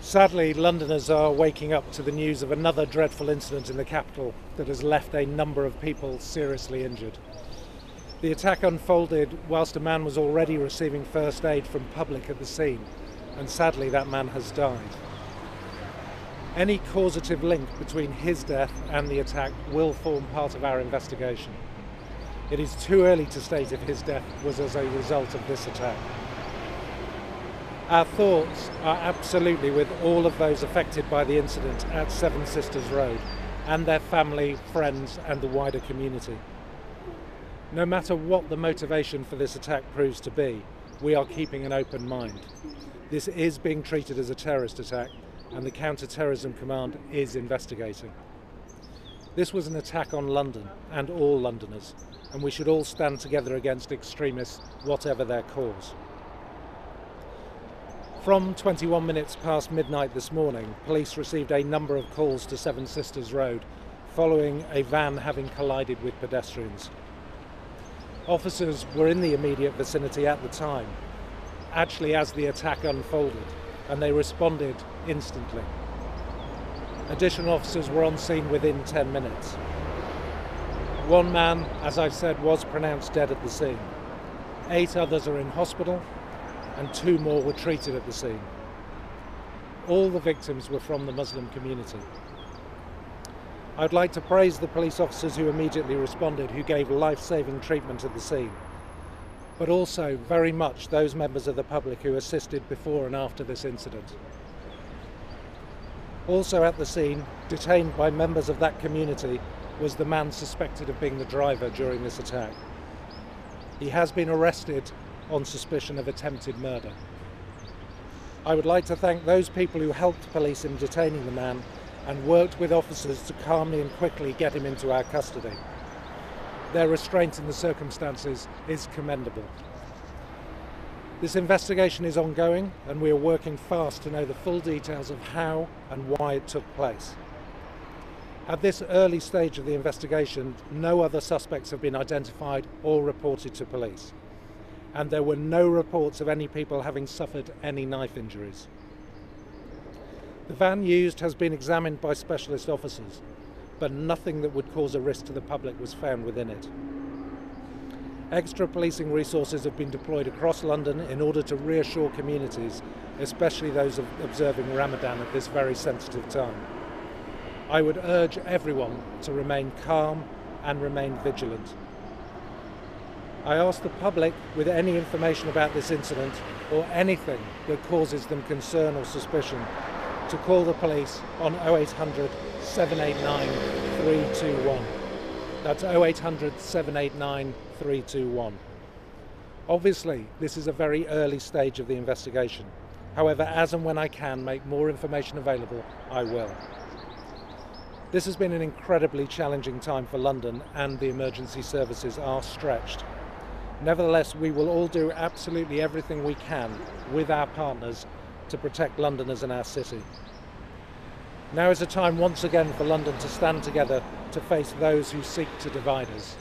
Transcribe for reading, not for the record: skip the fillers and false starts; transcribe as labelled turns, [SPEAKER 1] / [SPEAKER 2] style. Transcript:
[SPEAKER 1] Sadly, Londoners are waking up to the news of another dreadful incident in the capital that has left a number of people seriously injured. The attack unfolded whilst a man was already receiving first aid from public at the scene, and sadly that man has died. Any causative link between his death and the attack will form part of our investigation. It is too early to state if his death was as a result of this attack. Our thoughts are absolutely with all of those affected by the incident at Seven Sisters Road and their family, friends and the wider community. No matter what the motivation for this attack proves to be, we are keeping an open mind. This is being treated as a terrorist attack and the Counter-Terrorism Command is investigating. This was an attack on London and all Londoners, and we should all stand together against extremists, whatever their cause. From 21 minutes past midnight this morning, police received a number of calls to Seven Sisters Road following a van having collided with pedestrians. Officers were in the immediate vicinity at the time, actually as the attack unfolded, and they responded instantly. Additional officers were on scene within 10 minutes. One man, as I've said, was pronounced dead at the scene. 8 others are in hospital, and 2 more were treated at the scene. All the victims were from the Muslim community. I'd like to praise the police officers who immediately responded, who gave life-saving treatment at the scene, but also very much those members of the public who assisted before and after this incident. Also at the scene, detained by members of that community, was the man suspected of being the driver during this attack. He has been arrested on suspicion of attempted murder. I would like to thank those people who helped police in detaining the man and worked with officers to calmly and quickly get him into our custody. Their restraint in the circumstances is commendable. This investigation is ongoing and we are working fast to know the full details of how and why it took place. At this early stage of the investigation, no other suspects have been identified or reported to police, and there were no reports of any people having suffered any knife injuries. The van used has been examined by specialist officers, but nothing that would cause a risk to the public was found within it. Extra policing resources have been deployed across London in order to reassure communities, especially those observing Ramadan at this very sensitive time. I would urge everyone to remain calm and remain vigilant. I ask the public with any information about this incident or anything that causes them concern or suspicion to call the police on 0800 789 321. That's 0800 789 321. Obviously, this is a very early stage of the investigation. However, as and when I can make more information available, I will. This has been an incredibly challenging time for London and the emergency services are stretched. Nevertheless, we will all do absolutely everything we can with our partners to protect Londoners and our city. Now is a time once again for London to stand together to face those who seek to divide us.